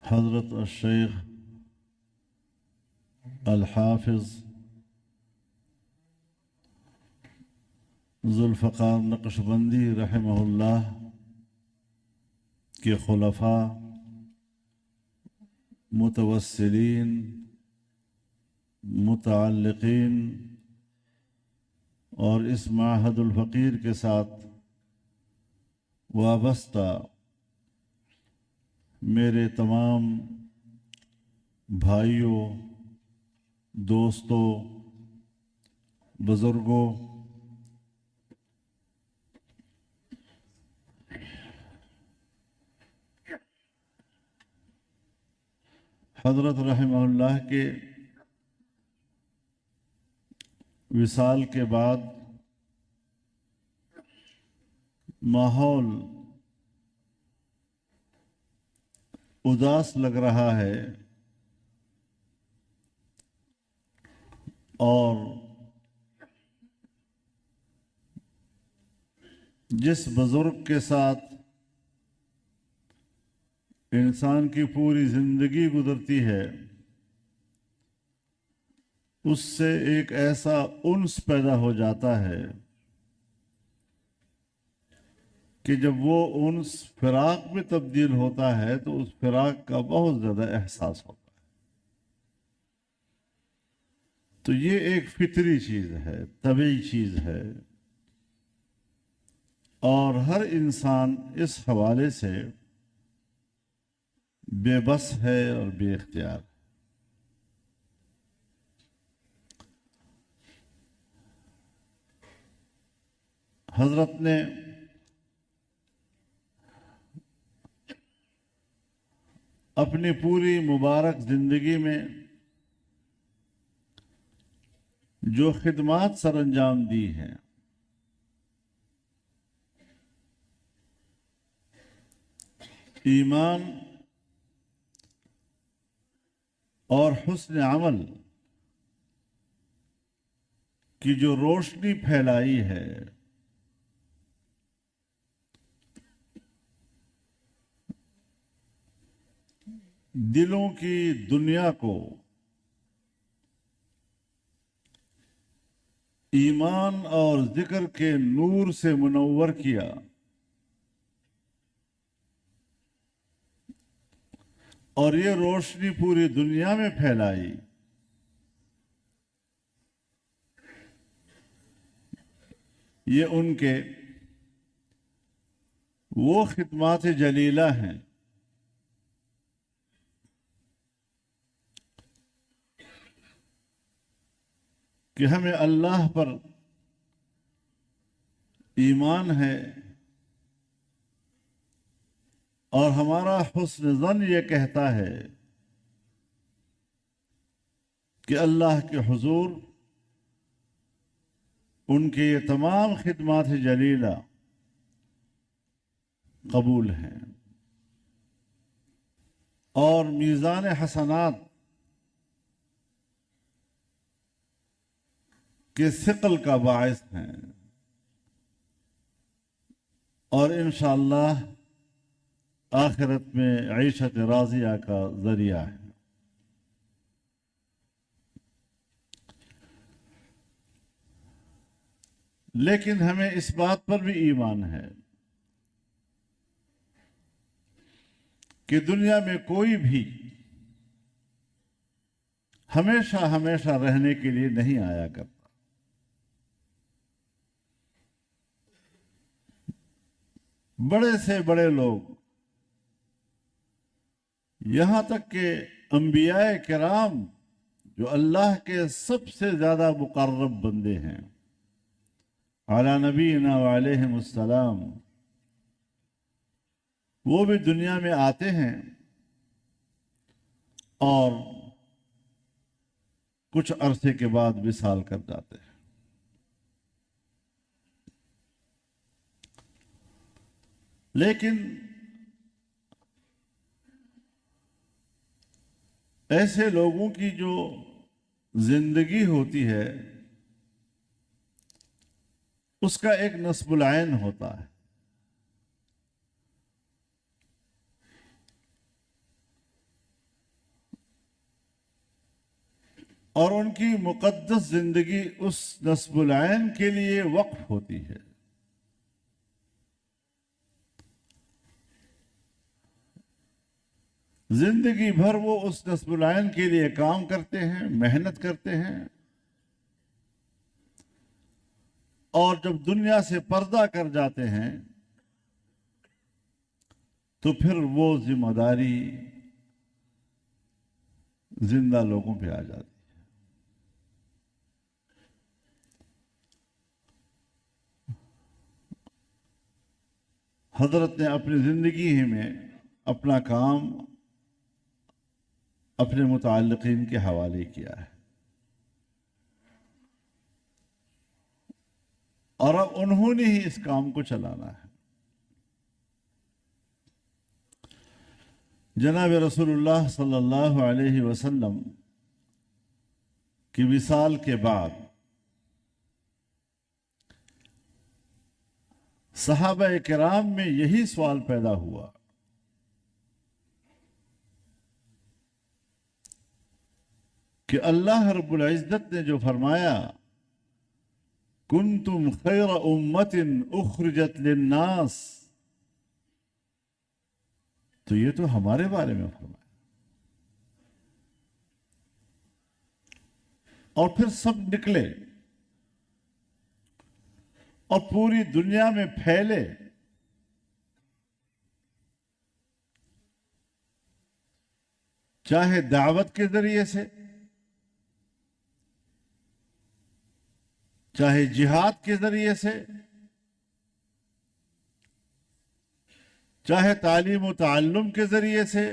حضرت الشیخ الحافظ ذوالفقار نقشبندی رحمہ اللہ کے خلفاء، متوسلین، متعلقین اور اس معہد الفقیر کے ساتھ وابستہ میرے تمام بھائیوں، دوستوں، بزرگوں، حضرت رحمہ اللہ کے وصال کے بعد ماحول اداس لگ رہا ہے اور جس بزرگ کے ساتھ انسان کی پوری زندگی گزرتی ہے اس سے ایک ایسا انس پیدا ہو جاتا ہے کہ جب وہ انس فراق میں تبدیل ہوتا ہے تو اس فراق کا بہت زیادہ احساس ہوتا ہے۔ تو یہ ایک فطری چیز ہے، طبیعی چیز ہے، اور ہر انسان اس حوالے سے بے بس ہے اور بے اختیار۔ حضرت نے اپنی پوری مبارک زندگی میں جو خدمات سر انجام دی ہیں، ایمان اور حسن عمل کی جو روشنی پھیلائی ہے، دلوں کی دنیا کو ایمان اور ذکر کے نور سے منور کیا، اور یہ روشنی پوری دنیا میں پھیلائی، یہ ان کے وہ خدمات جلیلہ ہیں کہ ہمیں اللہ پر ایمان ہے اور ہمارا حسن ظن یہ کہتا ہے کہ اللہ کے حضور ان کے یہ تمام خدمات جلیلہ قبول ہیں اور میزان حسنات کے ثقل کا باعث ہیں، اور انشاءاللہ آخرت میں عیشت راضیہ کا ذریعہ ہے۔ لیکن ہمیں اس بات پر بھی ایمان ہے کہ دنیا میں کوئی بھی ہمیشہ رہنے کے لیے نہیں آیا کرتا۔ بڑے سے بڑے لوگ، یہاں تک کہ انبیاء کرام جو اللہ کے سب سے زیادہ مقرب بندے ہیں علی نبینا وعلیہم السلام، وہ بھی دنیا میں آتے ہیں اور کچھ عرصے کے بعد وصال کر جاتے ہیں۔ لیکن ایسے لوگوں کی جو زندگی ہوتی ہے اس کا ایک نصب العین ہوتا ہے۔ اور ان کی مقدس زندگی اس نصب العین کے لیے وقف ہوتی ہے۔ زندگی بھر وہ اس نصب العین کے لیے کام کرتے ہیں، محنت کرتے ہیں، اور جب دنیا سے پردہ کر جاتے ہیں تو پھر وہ ذمہ داری زندہ لوگوں پہ آ جاتی ہے۔ حضرت نے اپنی زندگی ہی میں اپنا کام اپنے متعلقین کے حوالے کیا ہے، اور اب انہوں نے ہی اس کام کو چلانا ہے۔ جناب رسول اللہ صلی اللہ علیہ وسلم کی وصال کے بعد صحابہ کرام میں یہی سوال پیدا ہوا کہ اللہ رب العزت نے جو فرمایا کنتم خیر امت اخرجت للناس، تو یہ تو ہمارے بارے میں فرمایا، اور پھر سب نکلے اور پوری دنیا میں پھیلے، چاہے دعوت کے ذریعے سے، چاہے جہاد کے ذریعے سے، چاہے تعلیم و تعلم کے ذریعے سے،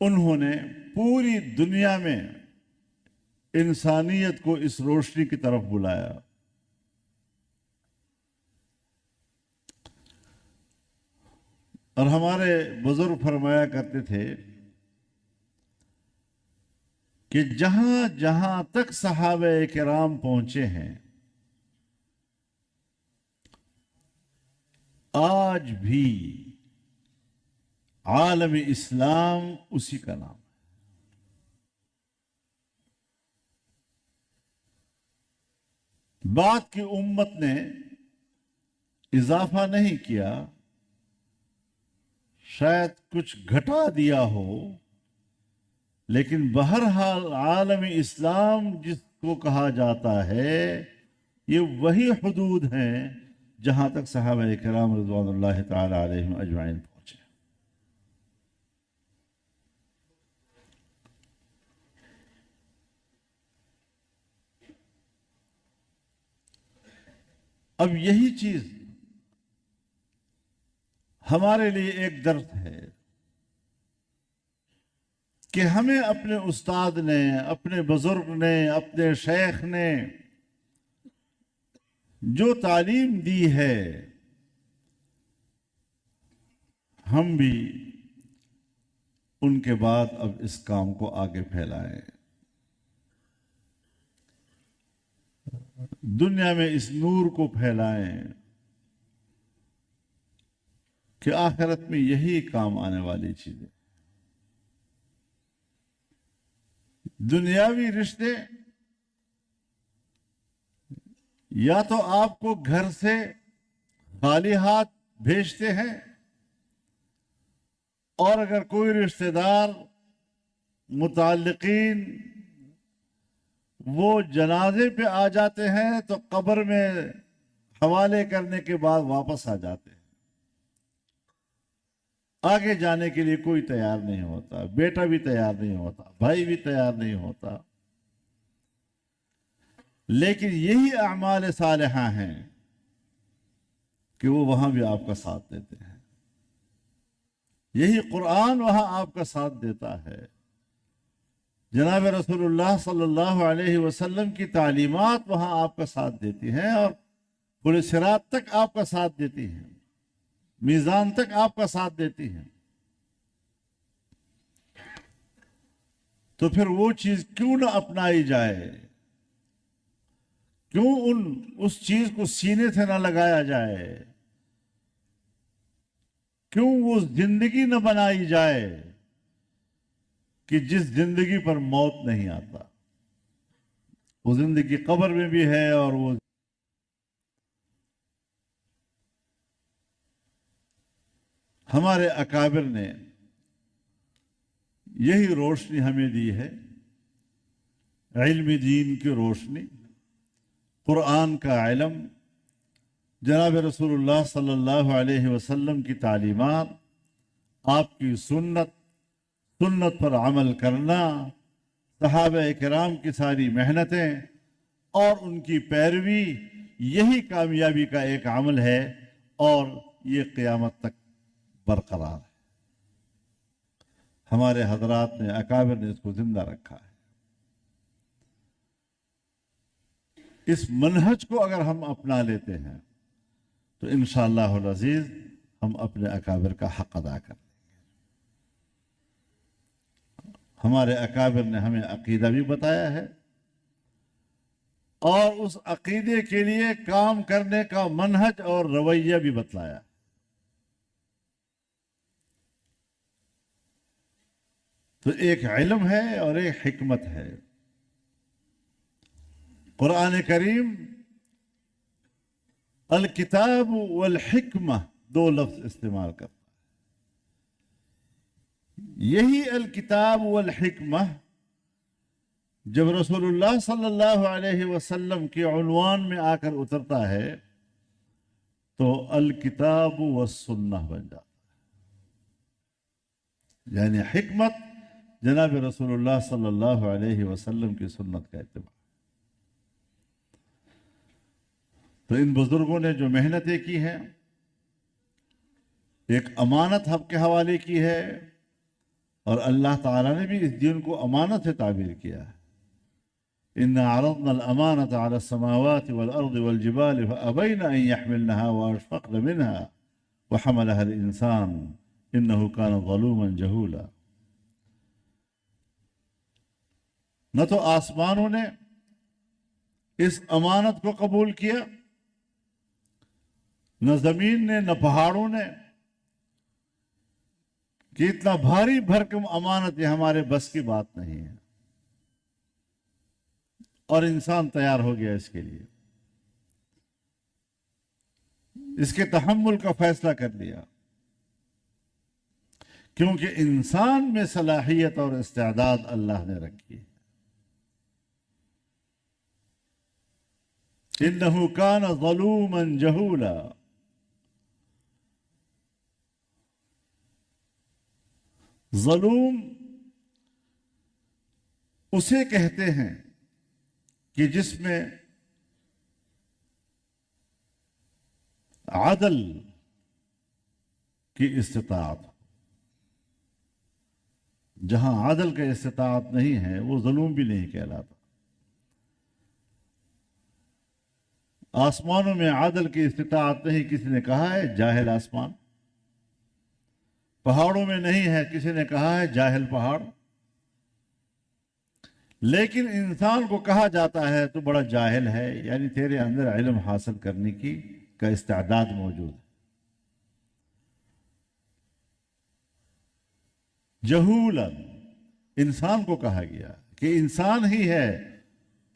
انہوں نے پوری دنیا میں انسانیت کو اس روشنی کی طرف بلایا۔ اور ہمارے بزرگ فرمایا کرتے تھے کہ جہاں جہاں تک صحابہ کرام پہنچے ہیں، آج بھی عالم اسلام اسی کا نام ہے۔ بعد کی امت نے اضافہ نہیں کیا، شاید کچھ گھٹا دیا ہو، لیکن بہرحال عالم اسلام جس کو کہا جاتا ہے یہ وہی حدود ہیں جہاں تک صحابہ کرام رضوان اللہ تعالی علیہم اجمعین پہنچے۔ اب یہی چیز ہمارے لیے ایک درد ہے کہ ہمیں اپنے استاد نے، اپنے بزرگ نے، اپنے شیخ نے جو تعلیم دی ہے، ہم بھی ان کے بعد اب اس کام کو آگے پھیلائیں، دنیا میں اس نور کو پھیلائیں کہ آخرت میں یہی کام آنے والی چیزیں۔ دنیاوی رشتے یا تو آپ کو گھر سے خالی ہاتھ بھیجتے ہیں، اور اگر کوئی رشتہ دار، متعلقین وہ جنازے پہ آ جاتے ہیں تو قبر میں حوالے کرنے کے بعد واپس آ جاتے ہیں، آگے جانے کے لیے کوئی تیار نہیں ہوتا، بیٹا بھی تیار نہیں ہوتا، بھائی بھی تیار نہیں ہوتا۔ لیکن یہی اعمال صالحہ ہیں کہ وہ وہاں بھی آپ کا ساتھ دیتے ہیں، یہی قرآن وہاں آپ کا ساتھ دیتا ہے، جناب رسول اللہ صلی اللہ علیہ وسلم کی تعلیمات وہاں آپ کا ساتھ دیتی ہیں، اور پورے صراط تک آپ کا ساتھ دیتی ہیں، میزان تک آپ کا ساتھ دیتی ہیں۔ تو پھر وہ چیز کیوں نہ اپنائی جائے، کیوں اس چیز کو سینے سے نہ لگایا جائے، کیوں وہ زندگی نہ بنائی جائے کہ جس زندگی پر موت نہیں آتا، وہ زندگی قبر میں بھی ہے، اور وہ ہمارے اکابر نے یہی روشنی ہمیں دی ہے، علم دین کی روشنی، قرآن کا علم، جناب رسول اللہ صلی اللہ علیہ وسلم کی تعلیمات، آپ کی سنت پر عمل کرنا، صحابہ کرام کی ساری محنتیں اور ان کی پیروی، یہی کامیابی کا ایک عمل ہے، اور یہ قیامت تک برقرار ہے۔ ہمارے حضرات نے، اکابر نے اس کو زندہ رکھا ہے۔ اس منہج کو اگر ہم اپنا لیتے ہیں تو انشاءاللہ العزیز ہم اپنے اکابر کا حق ادا کریں۔ ہمارے اکابر نے ہمیں عقیدہ بھی بتایا ہے، اور اس عقیدے کے لیے کام کرنے کا منہج اور رویہ بھی بتلایا۔ تو ایک علم ہے اور ایک حکمت ہے۔ قرآن کریم الکتاب والحکمہ دو لفظ استعمال کرتا ہے۔ یہی الکتاب والحکمہ جب رسول اللہ صلی اللہ علیہ وسلم کے عنوان میں آ کر اترتا ہے تو الکتاب والسنہ بن جاتا ہے، یعنی حکمت جناب رسول اللہ صلی اللہ علیہ وسلم کی سنت کا اتباع۔ تو ان بزرگوں نے جو محنتیں کی ہیں، ایک امانت ہم کے حوالے کی ہے، اور اللہ تعالیٰ نے بھی اس دین کو امانت سے تعبیر کیا ہے۔ إِنَّا عَرَضْنَا الْأَمَانَةَ عَلَى السَّمَاوَاتِ وَالْأَرْضِ وَالْجِبَالِ فَأَبَيْنَ أَن يَحْمِلْنَهَا وَأَشْفَقْنَ مِنْهَا وَحَمَلَهَا الْإِنسَانُ إِنَّهُ كَانَ ظَلُومًا جَهُولًا۔ نہ تو آسمانوں نے اس امانت کو قبول کیا، نہ زمین نے، نہ پہاڑوں نے، کہ اتنا بھاری بھرکم امانت یہ ہمارے بس کی بات نہیں ہے، اور انسان تیار ہو گیا اس کے لیے، اس کے تحمل کا فیصلہ کر لیا، کیونکہ انسان میں صلاحیت اور استعداد اللہ نے رکھی ہے۔ إِنَّهُ كَانَ ظَلُومًا جَهُولًا۔ ظلوم اسے کہتے ہیں کہ جس میں عدل کی استطاعت ہو۔ جہاں عدل کا استطاعت نہیں ہے وہ ظلم بھی نہیں کہلاتا۔ آسمانوں میں عدل کی استطاعت نہیں، کسی نے کہا ہے جاہل آسمان۔ پہاڑوں میں نہیں ہے، کسی نے کہا ہے جاہل پہاڑ۔ لیکن انسان کو کہا جاتا ہے تو بڑا جاہل ہے، یعنی تیرے اندر علم حاصل کرنے کا استعداد موجود ہے۔ جہولا انسان کو کہا گیا کہ انسان ہی ہے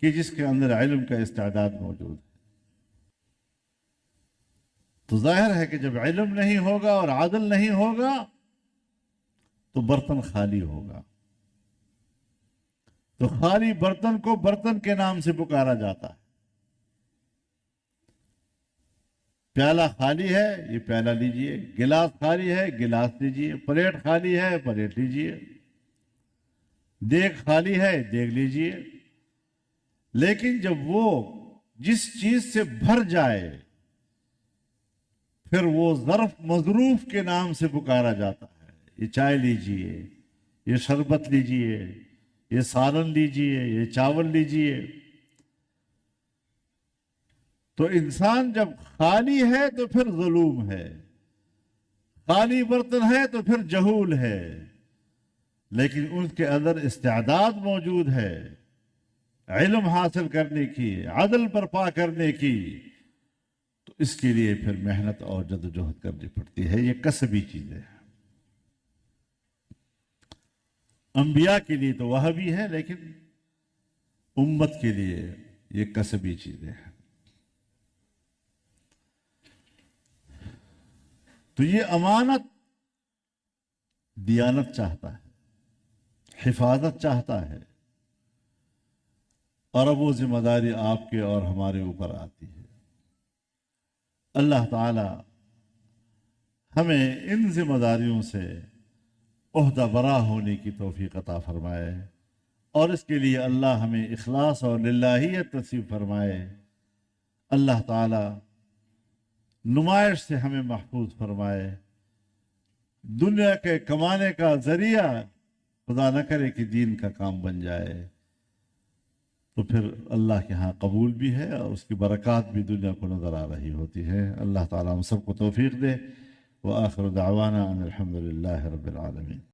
کہ جس کے اندر علم کا استعداد موجود ہے۔ تو ظاہر ہے کہ جب علم نہیں ہوگا اور عدل نہیں ہوگا تو برتن خالی ہوگا۔ تو خالی برتن کو برتن کے نام سے پکارا جاتا ہے۔ پیالہ خالی ہے، یہ پیالہ لیجئے، گلاس خالی ہے، گلاس لیجئے، پلیٹ خالی ہے، پلیٹ لیجئے، دیگ خالی ہے، دیگ لیجئے۔ لیکن جب وہ جس چیز سے بھر جائے پھر وہ ظرف مظروف کے نام سے پکارا جاتا ہے۔ یہ چائے لیجئے، یہ شربت لیجئے، یہ سالن لیجئے، یہ چاول لیجئے۔ تو انسان جب خالی ہے تو پھر ظلوم ہے، خالی برتن ہے تو پھر جہول ہے۔ لیکن ان کے اندر استعداد موجود ہے علم حاصل کرنے کی، عدل برپا کرنے کی، تو اس کے لیے پھر محنت اور جدوجہد کرنی پڑتی ہے۔ یہ کسبی چیزیں ہیں۔ انبیاء کے لیے تو وہ بھی ہے، لیکن امت کے لیے یہ کسبی چیزیں ہیں۔ تو یہ امانت دیانت چاہتا ہے، حفاظت چاہتا ہے، اور اب وہ ذمہ داری آپ کے اور ہمارے اوپر آتی ہے۔ اللہ تعالی ہمیں ان ذمہ داریوں سے عہدہ برا ہونے کی توفیق عطا فرمائے، اور اس کے لیے اللہ ہمیں اخلاص اور للہیت نصیب فرمائے۔ اللہ تعالی نمائش سے ہمیں محفوظ فرمائے، دنیا کے کمانے کا ذریعہ خدا نہ کرے کہ دین کا کام بن جائے، تو پھر اللہ کے ہاں قبول بھی ہے اور اس کی برکات بھی دنیا کو نظر آ رہی ہوتی ہے۔ اللہ تعالیٰ ہم سب کو توفیق دے۔ وآخر دعوانا ان الحمد للہ رب العالمین۔